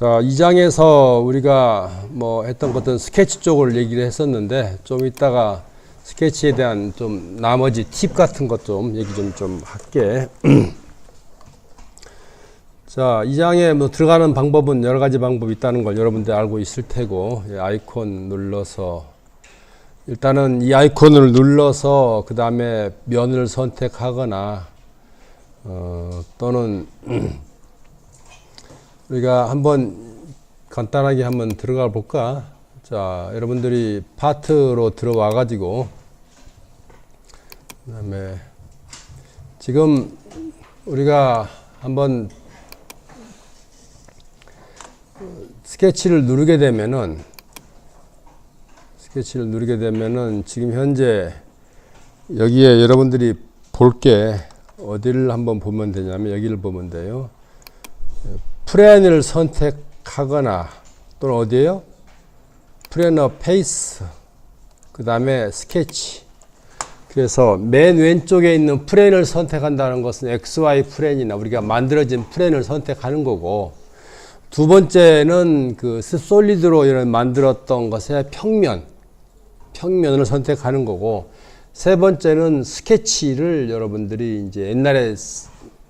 자, 2장에서 우리가 뭐 했던 것들은 스케치 쪽을 얘기를 했었는데, 좀 이따가 스케치에 대한 좀 나머지 팁 같은 것 좀 얘기 좀 할게. 자, 2장에 뭐 들어가는 방법은 여러 가지 방법이 있다는 걸 여러분들 알고 있을 테고, 아이콘 눌러서, 일단은 이 아이콘을 눌러서 그 다음에 면을 선택하거나, 또는 우리가 한번 간단하게 한번 들어가 볼까? 자, 여러분들이 파트로 들어와 가지고, 그 다음에 지금 우리가 한번 스케치를 누르게 되면은 지금 현재 여기에 여러분들이 볼 게 어디를 한번 보면 되냐면 여기를 보면 돼요. 플랜을 선택하거나 또는 어디에요? 플래너 페이스, 그 다음에 스케치. 그래서 맨 왼쪽에 있는 플랜을 선택한다는 것은 XY 플랜이나 우리가 만들어진 플랜을 선택하는 거고, 두 번째는 그 솔리드로 이런 만들었던 것의 평면을 선택하는 거고, 세 번째는 스케치를 여러분들이 이제 옛날에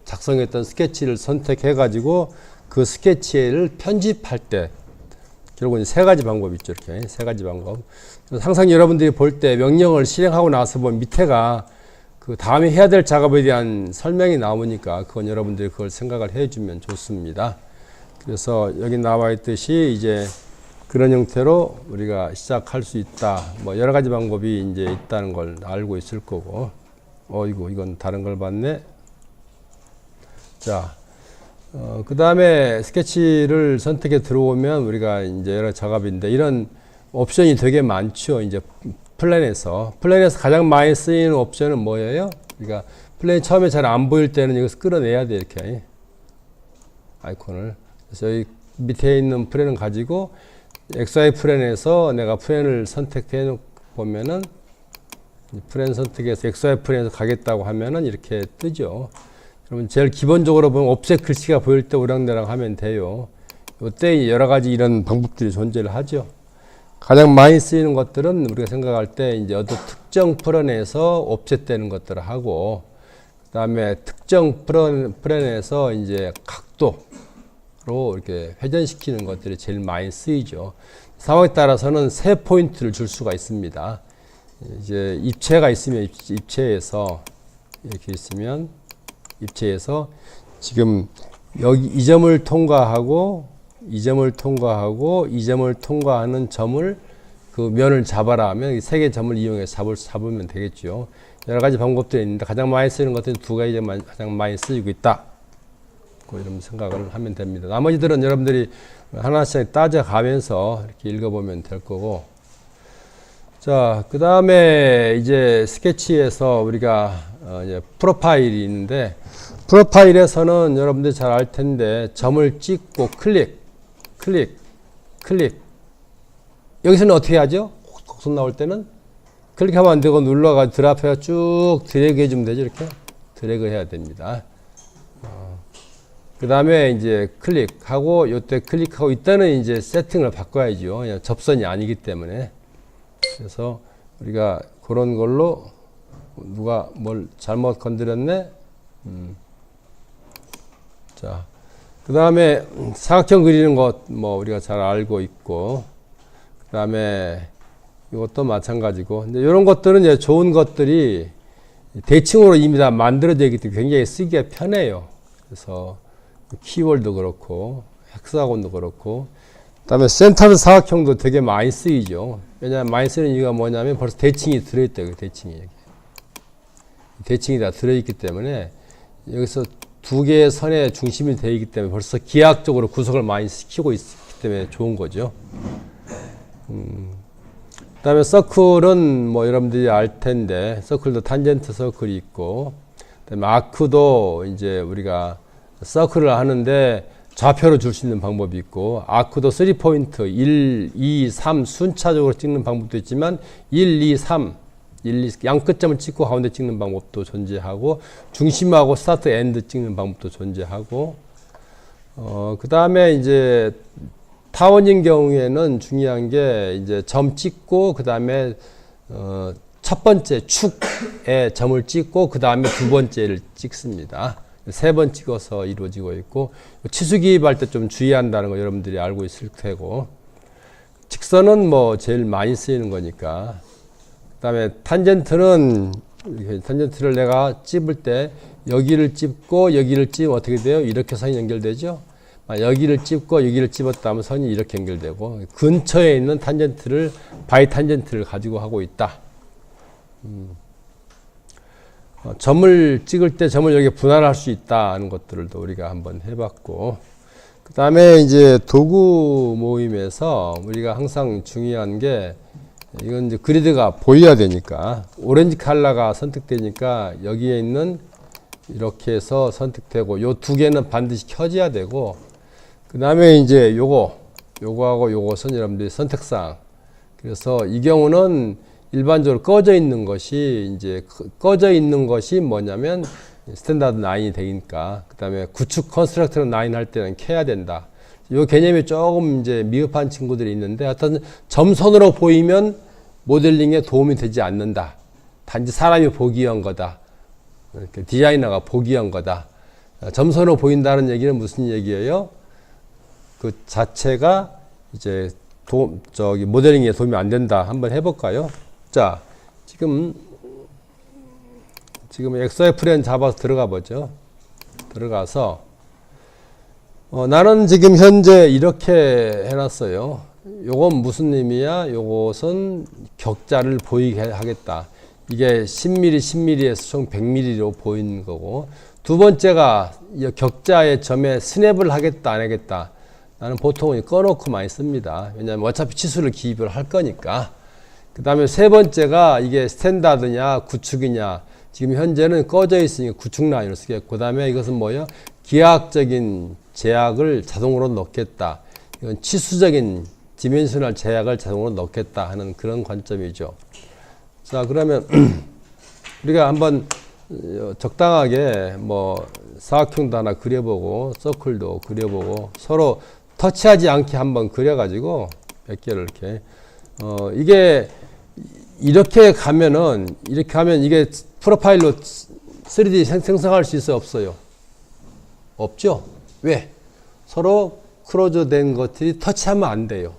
작성했던 스케치를 선택해 가지고 그 스케치를 편집할 때, 결국은 세 가지 방법이 있죠. 이렇게 세 가지 방법. 항상 여러분들이 볼 때 명령을 실행하고 나서 보면 밑에가 그 다음에 해야 될 작업에 대한 설명이 나오니까 그건 여러분들이 그걸 생각을 해주면 좋습니다. 그래서 여기 나와 있듯이 이제 그런 형태로 우리가 시작할 수 있다. 뭐 여러 가지 방법이 이제 있다는 걸 알고 있을 거고. 이건 다른 걸 봤네. 자, 그 다음에 스케치를 선택해 들어오면 우리가 이제 여러 작업인데, 이런 옵션이 되게 많죠. 이제 플랜에서 가장 많이 쓰이는 옵션은 뭐예요? 그러니까 플랜이 처음에 잘 안 보일 때는 이것을 끌어내야 돼, 이렇게. 아이콘을. 그래서 여기 밑에 있는 플랜을 가지고 XY 플랜에서 내가 플랜을 선택해 보면은, 플랜 선택해서 XY 플랜에서 가겠다고 하면은 이렇게 뜨죠. 그러면 제일 기본적으로 보면 옵셋 글씨가 보일 때 오랑내랑 하면 돼요. 이때 여러 가지 이런 방법들이 존재를 하죠. 가장 많이 쓰이는 것들은 우리가 생각할 때 이제 어떤 특정 플랜에서 옵셋 되는 것들을 하고, 그 다음에 특정 플랜에서 이제 각도로 이렇게 회전시키는 것들이 제일 많이 쓰이죠. 상황에 따라서는 세 포인트를 줄 수가 있습니다. 이제 입체가 있으면 입체에서 이렇게 있으면 입체에서 지금 여기 이 점을 통과하고 이 점을 통과하는 점을 그 면을 잡아라 하면 세 개의 점을 이용해서 잡으면 되겠죠. 여러 가지 방법들이 있는데 가장 많이 쓰이는 것들은 두 가지만 가장 많이 쓰이고 있다. 이런 생각을 하면 됩니다. 나머지들은 여러분들이 하나씩 따져가면서 이렇게 읽어보면 될 거고. 자, 그 다음에 이제 스케치에서 우리가 이제 프로파일이 있는데, 프로파일에서는 여러분들이 잘 알 텐데 점을 찍고 클릭. 여기서는 어떻게 하죠? 곡선 나올 때는 클릭하면 안 되고 눌러가지고 드랍해서 쭉 드래그 해주면 되죠. 이렇게 드래그 해야 됩니다. 그 다음에 이제 클릭하고, 요때 클릭하고, 이때는 이제 세팅을 바꿔야죠. 그냥 접선이 아니기 때문에. 그래서 우리가 그런 걸로 누가 뭘 잘못 건드렸네. 자, 그 다음에 사각형 그리는 것 뭐 우리가 잘 알고 있고, 그 다음에 이것도 마찬가지고. 근데 이런 것들은 이제 좋은 것들이 대칭으로 이미 다 만들어져 있기 때문에 굉장히 쓰기가 편해요. 그래서 키월도 그렇고 헥사곤도 그렇고, 그 다음에 센터드 사각형도 되게 많이 쓰이죠. 왜냐하면 많이 쓰는 이유가 뭐냐면 벌써 대칭이 들어있대요. 대칭이 다 들어있기 때문에 여기서 두 개의 선의 중심이 되어 있기 때문에 벌써 기하학적으로 구석을 많이 시키고 있기 때문에 좋은 거죠. 그 다음에 서클은 뭐 여러분들이 알 텐데, 서클도 탄젠트 서클이 있고, 그 다음에 아크도 이제 우리가 서클을 하는데 좌표로 줄 수 있는 방법이 있고, 아크도 3포인트 1, 2, 3 순차적으로 찍는 방법도 있지만 1, 2, 3 양 끝점을 찍고 가운데 찍는 방법도 존재하고, 중심하고 스타트 엔드 찍는 방법도 존재하고, 그 다음에 이제 타원인 경우에는 중요한 게 이제 점 찍고 그 다음에 첫 번째 축에 점을 찍고 그 다음에 두 번째를 찍습니다. 세 번 찍어서 이루어지고 있고 치수기입할 때 좀 주의한다는 거 여러분들이 알고 있을 테고 직선은 뭐 제일 많이 쓰이는 거니까 그 다음에 탄젠트는 탄젠트를 내가 찝을 때 여기를 찝고 여기를 찝으면 어떻게 돼요? 이렇게 선이 연결되죠. 여기를 찝고 여기를 찝었다 하면 선이 이렇게 연결되고 근처에 있는 탄젠트를 바이 탄젠트를 가지고 하고 있다. 점을 찍을 때 점을 여기 분할할 수 있다는 것들도 우리가 한번 해봤고 그 다음에 이제 도구 모임에서 우리가 항상 중요한 게 이건 이제 그리드가 보여야 되니까 오렌지 컬러가 선택되니까 여기에 있는 이렇게 해서 선택되고 요 두 개는 반드시 켜져야 되고 그 다음에 이제 요거하고 요것은 여러분들이 선택사항. 그래서 이 경우는 일반적으로 꺼져 있는 것이 뭐냐면 스탠다드 9이 되니까 그 다음에 구축 컨스트럭터 9 할 때는 켜야 된다. 요 개념이 조금 이제 미흡한 친구들이 있는데 하여튼 점선으로 보이면 모델링에 도움이 되지 않는다. 단지 사람이 보기 위한 거다. 디자이너가 보기 위한 거다. 점선으로 보인다는 얘기는 무슨 얘기예요? 그 자체가 이제 모델링에 도움이 안 된다. 한번 해볼까요? 자, 지금 엑소의 프레임 잡아서 들어가 보죠. 들어가서 나는 지금 현재 이렇게 해놨어요. 요건 무슨 의미야? 요것은 격자를 보이게 하겠다. 이게 10mm, 10mm에서 총 100mm로 보이는 거고 두 번째가 이 격자의 점에 스냅을 하겠다 안 하겠다. 나는 보통 꺼놓고 많이 씁니다. 왜냐하면 어차피 치수를 기입을 할 거니까. 그 다음에 세 번째가 이게 스탠다드냐 구축이냐. 지금 현재는 꺼져 있으니까 구축 라인을 쓰겠고 그 다음에 이것은 뭐예요? 기하학적인 제약을 자동으로 넣겠다. 이건 치수적인 디멘셔널 제약을 자동으로 넣겠다 하는 그런 관점이죠. 자, 그러면 우리가 한번 적당하게 뭐 사각형도 하나 그려보고 서클도 그려보고 서로 터치하지 않게 한번 그려가지고 몇 개를 이렇게 이게 이렇게 가면 이게 프로파일로 3D 생성할 수 있어요? 없어요? 없죠? 왜? 서로 크로즈 된 것들이 터치하면 안 돼요.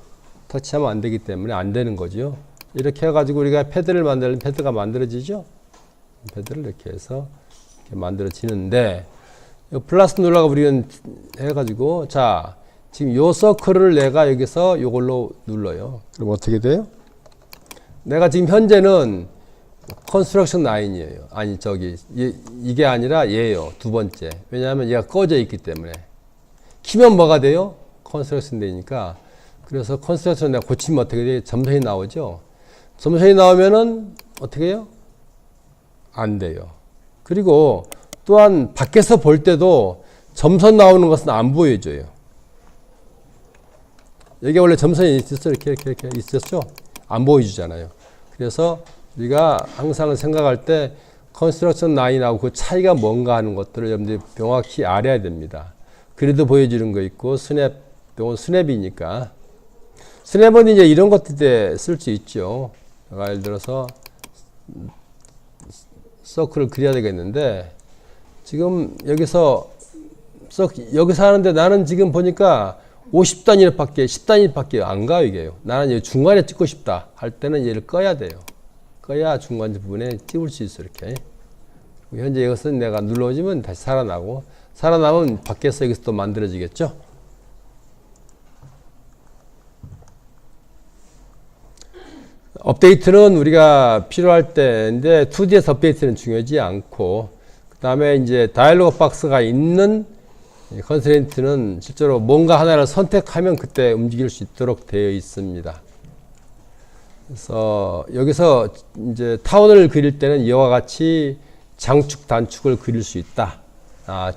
터치하면 안 되기 때문에 안 되는 거죠. 이렇게 해가지고 우리가 패드를 만들면 패드가 만들어지죠? 패드를 이렇게 해서 이렇게 만들어지는데 플러스 눌러가 우리는 해가지고 자 지금 요 서클을 내가 여기서 요걸로 눌러요. 그럼 어떻게 돼요? 내가 지금 현재는 컨스트럭션 라인이에요. 아니 이게 아니라 얘예요. 두 번째. 왜냐하면 얘가 꺼져 있기 때문에. 키면 뭐가 돼요? 컨스트럭션 되니까. 그래서 컨스트럭션 내가 고치면 어떻게 돼요? 점선이 나오죠. 점선이 나오면은 어떻게 해요? 안 돼요. 그리고 또한 밖에서 볼 때도 점선 나오는 것은 안 보여줘요. 여기 원래 점선이 있었죠? 이렇게 있었죠? 안 보여주잖아요. 그래서 우리가 항상 생각할 때 컨스트럭션 라인하고 그 차이가 뭔가 하는 것들을 여러분들이 명확히 알아야 됩니다. 그래도 보여주는 거 있고 스냅, 이건 스냅이니까. 스냅은 이제 이런 것들 때 쓸 수 있죠. 예를 들어서 서클을 그려야 되겠는데 지금 여기서 하는데 나는 지금 보니까 50단위밖에 10단위밖에 안 가요. 이게요. 나는 여기 중간에 찍고 싶다 할 때는 얘를 꺼야 돼요. 꺼야 중간 부분에 찍을 수 있어. 이렇게. 현재 이것은 내가 눌러주면 다시 살아나고 살아나면 밖에서 여기서 또 만들어지겠죠. 업데이트는 우리가 필요할 때인데 2D에서 업데이트는 중요하지 않고 그 다음에 이제 다이얼로그 박스가 있는 컨스트레인트는 실제로 뭔가 하나를 선택하면 그때 움직일 수 있도록 되어 있습니다. 그래서 여기서 이제 타원을 그릴 때는 이와 같이 장축, 단축을 그릴 수 있다.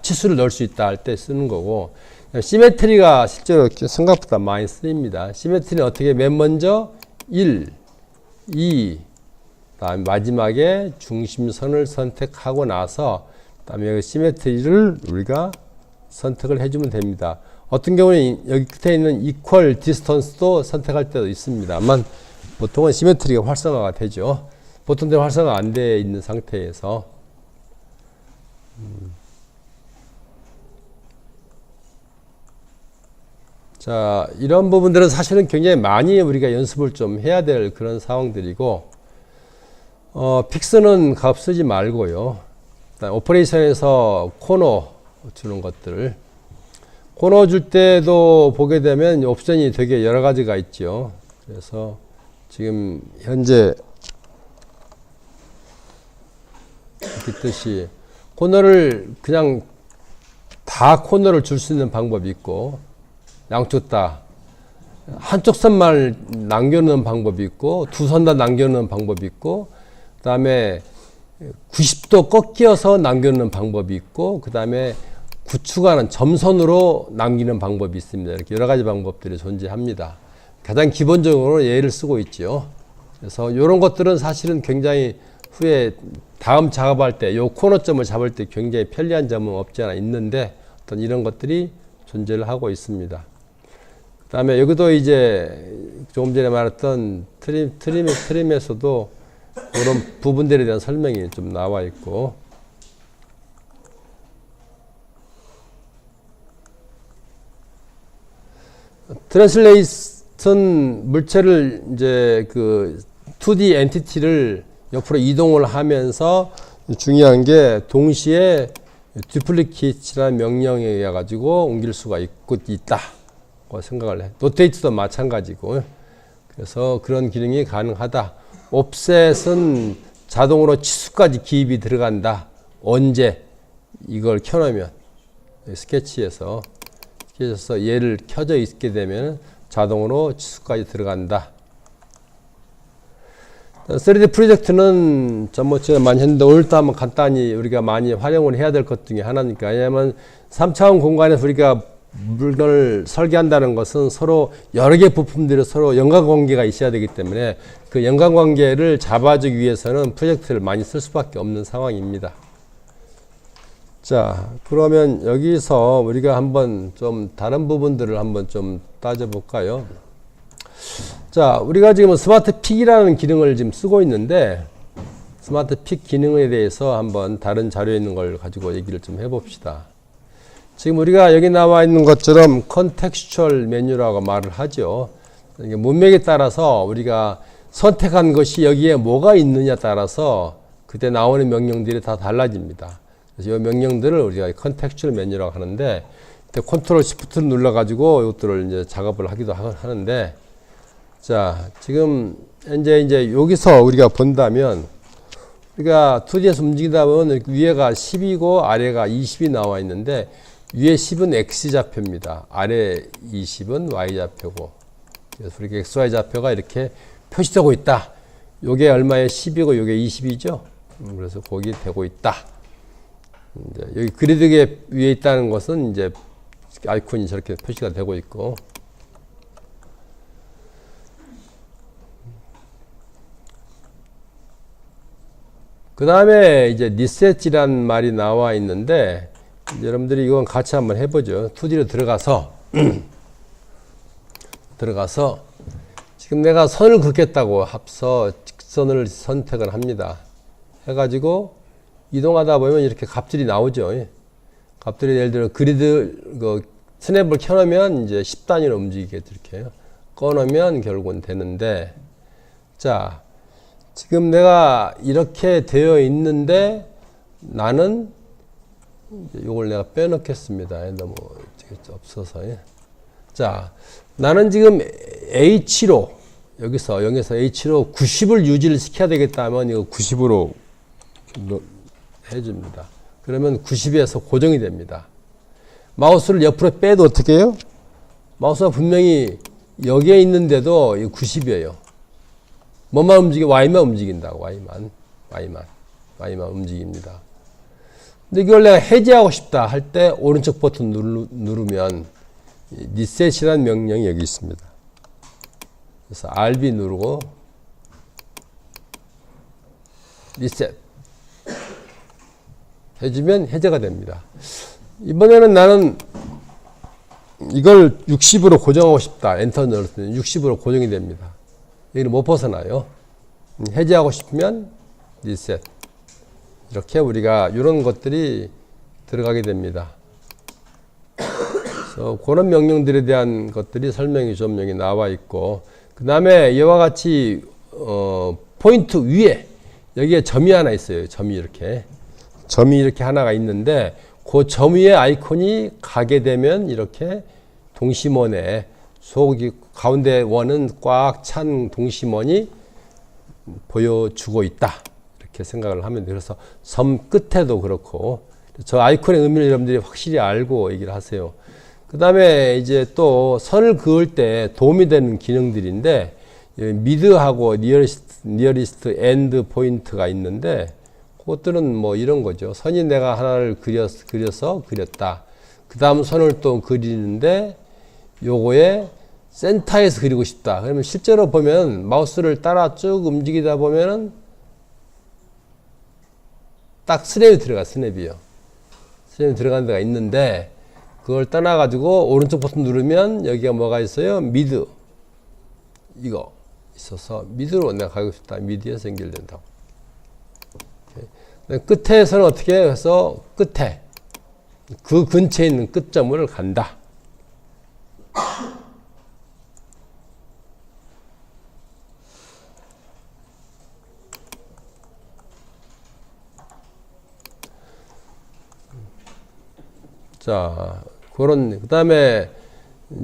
치수를 넣을 수 있다 할 때 쓰는 거고 시메트리가 실제로 생각보다 많이 쓰입니다. 시메트리는 어떻게 맨 먼저 1, 2, 다음 마지막에 중심선을 선택하고 나서 다음에 시메트리를 우리가 선택을 해주면 됩니다. 어떤 경우는 여기 끝에 있는 equal distance도 선택할 때도 있습니다만 보통은 시메트리가 활성화가 되죠. 보통 활성화 안 돼 있는 상태에서 자, 이런 부분들은 사실은 굉장히 많이 우리가 연습을 좀 해야 될 그런 상황들이고, 픽스는 값 쓰지 말고요. 오퍼레이션에서 코너 주는 것들. 코너 줄 때도 보게 되면 옵션이 되게 여러 가지가 있죠. 그래서 지금 현재 있듯이 코너를 그냥 다 코너를 줄 수 있는 방법이 있고, 양쪽 다 한쪽 선만 남겨놓는 방법이 있고, 두 선 다 남겨놓는 방법이 있고, 그 다음에 90도 꺾여서 남겨놓는 방법이 있고, 그 다음에 구축하는 점선으로 남기는 방법이 있습니다. 이렇게 여러 가지 방법들이 존재합니다. 가장 기본적으로 얘를 쓰고 있죠. 그래서 이런 것들은 사실은 굉장히 후에 다음 작업할 때, 요 코너점을 잡을 때 굉장히 편리한 점은 없지 않아 있는데, 어떤 이런 것들이 존재를 하고 있습니다. 그 다음에 여기도 이제 조금 전에 말했던 트림에서도 그런 부분들에 대한 설명이 좀 나와 있고, 트랜슬레이션 물체를 이제 그 2D 엔티티를 옆으로 이동을 하면서 중요한 게 동시에 듀플리케이트라는 명령에 의해 가지고 옮길 수가 있다. 생각을 해. 노테이트도 마찬가지고. 그래서 그런 기능이 가능하다. 옵셋은 자동으로 치수까지 기입이 들어간다. 언제 이걸 켜놓으면 스케치에서 얘를 켜져 있게 되면 자동으로 치수까지 들어간다. 3D 프로젝트는 전번주에 많이 했는데 오늘도 한번 간단히 우리가 많이 활용을 해야 될 것 중에 하나니까. 왜냐하면 3차원 공간에서 우리가 물건을 설계한다는 것은 서로 여러 개 부품들이 서로 연관관계가 있어야 되기 때문에 그 연관관계를 잡아주기 위해서는 프로젝트를 많이 쓸 수밖에 없는 상황입니다. 자, 그러면 여기서 우리가 한번 좀 다른 부분들을 한번 좀 따져볼까요? 자, 우리가 지금 스마트 픽이라는 기능을 지금 쓰고 있는데, 스마트 픽 기능에 대해서 한번 다른 자료에 있는 걸 가지고 얘기를 좀 해봅시다. 지금 우리가 여기 나와 있는 것처럼 컨텍스추얼 메뉴라고 말을 하죠. 문맥에 따라서 우리가 선택한 것이 여기에 뭐가 있느냐 따라서 그때 나오는 명령들이 다 달라집니다. 그래서 이 명령들을 우리가 컨텍스추얼 메뉴라고 하는데, 컨트롤 시프트를 눌러가지고 이것들을 이제 작업을 하기도 하는데, 자, 지금 현재 이제 여기서 우리가 본다면, 우리가 2D에서 움직이다 보면 위에가 10이고 아래가 20이 나와 있는데, 위에 10은 X좌표입니다. 아래 20은 Y좌표고. 그래서 우리가 XY 좌표가 이렇게 표시되고 있다. 요게 얼마에 10이고 요게 20이죠. 그래서 거기 되고 있다. 이제 여기 그리드 위에 있다는 것은 이제 아이콘이 저렇게 표시가 되고 있고. 그 다음에 이제 리셋이란 말이 나와 있는데, 여러분들이 이건 같이 한번 해보죠. 2D로 들어가서 지금 내가 선을 긋겠다고 합서 직선을 선택을 합니다. 해가지고 이동하다 보면 이렇게 값들이 나오죠. 값들이 예를 들어 그리드 스냅을 켜놓으면 이제 10단위로 움직이게 이렇게 꺼놓으면 결국은 되는데, 자, 지금 내가 이렇게 되어 있는데 나는 이걸 내가 빼놓겠습니다. 너무 없어서. 자, 나는 지금 H로 여기서 H로 90을 유지를 시켜야 되겠다면 이거 90으로 해줍니다. 그러면 90에서 고정이 됩니다. 마우스를 옆으로 빼도 어떻게 해요? 마우스가 분명히 여기에 있는데도 90이에요. 뭐만 움직여? Y만 움직인다고. Y만 움직입니다. 근데 이걸 내가 해제하고 싶다 할 때 오른쪽 버튼 누르면 리셋이라는 명령이 여기 있습니다. 그래서 RB 누르고 리셋 해주면 해제가 됩니다. 이번에는 나는 이걸 60으로 고정하고 싶다. 엔터 눌렀더니 60으로 고정이 됩니다. 여기는 못 벗어나요. 해제하고 싶으면 리셋. 이렇게 우리가 이런 것들이 들어가게 됩니다. 그래서 그런 명령들에 대한 것들이 설명이 좀 여기 나와 있고, 그 다음에 이와 같이 포인트 위에 여기에 점이 하나 있어요. 점이 이렇게 하나가 있는데 그 점 위에 아이콘이 가게 되면 이렇게 동심원에 속이 가운데 원은 꽉 찬 동심원이 보여주고 있다. 이렇게 생각을 하면 돼요. 그래서 섬 끝에도 그렇고, 저 아이콘의 의미를 여러분들이 확실히 알고 얘기를 하세요. 그 다음에 이제 또 선을 그을 때 도움이 되는 기능들인데, 미드하고 니어리스트 엔드 포인트가 있는데, 그것들은 뭐 이런 거죠. 선이 내가 하나를 그려서 그렸다. 그 다음 선을 또 그리는데, 요거에 센터에서 그리고 싶다. 그러면 실제로 보면 마우스를 따라 쭉 움직이다 보면은 딱 스냅이 들어가, 스냅이 들어가는 데가 있는데, 그걸 떠나가지고 오른쪽 버튼 누르면 여기가 뭐가 있어요? 미드. 이거 있어서 미드로 내가 가고 싶다. 미드에서 연결된다고. 끝에서는 어떻게 해서 끝에 그 근처에 있는 끝점을 간다. 자, 그 다음에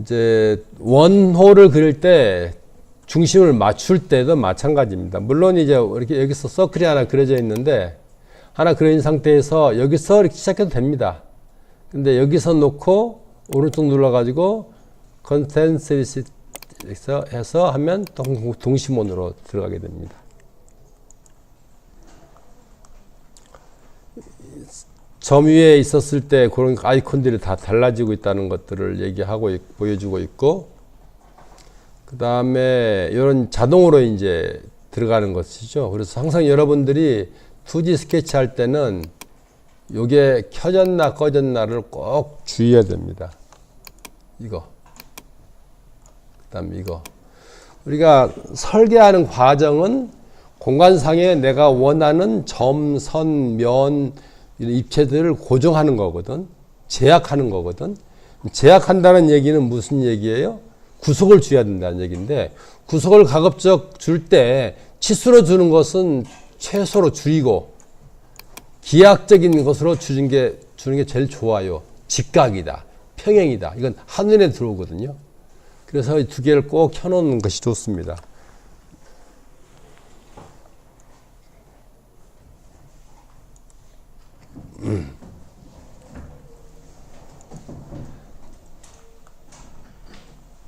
이제 원호를 그릴 때 중심을 맞출 때도 마찬가지입니다. 물론 이제 이렇게 여기서 서클이 하나 그려져 있는데, 하나 그려진 상태에서 여기서 이렇게 시작해도 됩니다. 근데 여기서 놓고 오른쪽 눌러가지고 컨텐츠 해서 하면 동심원으로 들어가게 됩니다. 점 위에 있었을 때 그런 아이콘들이 다 달라지고 있다는 것들을 얘기하고 보여주고 있고, 그 다음에 이런 자동으로 이제 들어가는 것이죠. 그래서 항상 여러분들이 2D 스케치 할 때는 이게 켜졌나 꺼졌나를 꼭 주의해야 됩니다. 이거. 그 다음에 이거. 우리가 설계하는 과정은 공간상에 내가 원하는 점, 선, 면, 입체들을 고정하는 거거든. 제약하는 거거든. 제약한다는 얘기는 무슨 얘기예요? 구속을 줘야 된다는 얘기인데, 구속을 가급적 줄 때 치수로 주는 것은 최소로 줄이고 기하학적인 것으로 주는 게 제일 좋아요. 직각이다, 평행이다. 이건 한눈에 들어오거든요. 그래서 이 두 개를 꼭 켜놓는 것이 좋습니다.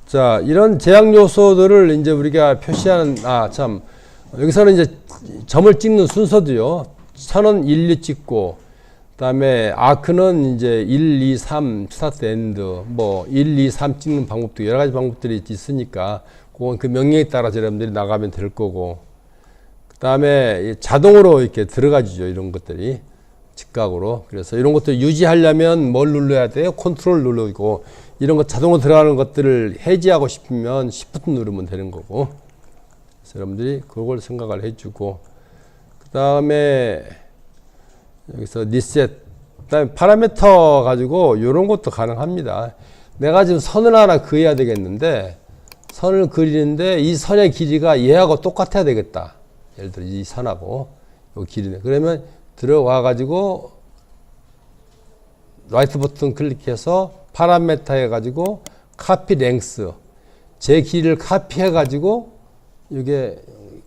자, 이런 제약 요소들을 이제 우리가 표시하는, 여기서는 이제 점을 찍는 순서도요. 선은 1, 2 찍고, 그 다음에 아크는 이제 1, 2, 3, 스타트, 엔드, 뭐 1, 2, 3 찍는 방법도 여러 가지 방법들이 있으니까, 그건 그 명령에 따라서 여러분들이 나가면 될 거고, 그 다음에 자동으로 이렇게 들어가지죠. 이런 것들이. 직각으로. 그래서 이런 것들 유지하려면 뭘 눌러야 돼요? 컨트롤 누르고, 이런 것 자동으로 들어가는 것들을 해지하고 싶으면 Shift 누르면 되는 거고. 그래서 여러분들이 그걸 생각을 해주고, 그 다음에 여기서 리셋, 그 다음에 파라미터 가지고 이런 것도 가능합니다. 내가 지금 선을 하나 그려야 되겠는데, 선을 그리는데 이 선의 길이가 얘하고 똑같아야 되겠다. 예를 들어 이 선하고 이 길이네. 그러면 들어와 가지고 라이트 버튼 클릭해서 파라메터 해가지고 카피 랭스, 제 길이를 카피해 가지고 이게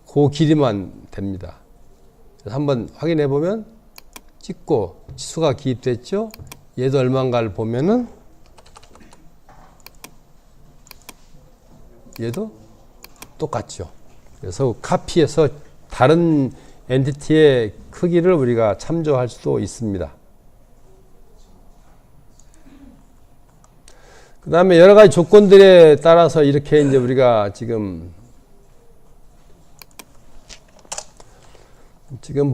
그 길이만 됩니다. 그래서 한번 확인해 보면 찍고 치수가 기입됐죠. 얘도 얼마인가를 보면은 얘도 똑같죠. 그래서 카피해서 다른 엔티티의 크기를 우리가 참조할 수도 있습니다. 그 다음에 여러 가지 조건들에 따라서 이렇게 이제 우리가 지금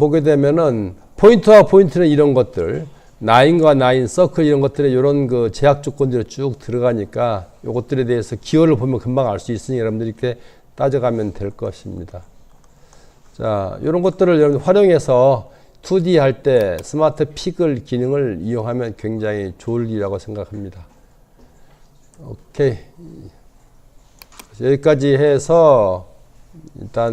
보게 되면은 포인트와 포인트는 이런 것들, 나인과 나인, 서클 이런 것들에 이런 그 제약 조건들이 쭉 들어가니까 요것들에 대해서 기호를 보면 금방 알 수 있으니 여러분들이 이렇게 따져가면 될 것입니다. 자, 이런 것들을 여러분 활용해서 2D 할 때 스마트 픽을 기능을 이용하면 굉장히 좋을 일이라고 생각합니다. 오케이. 여기까지 해서 일단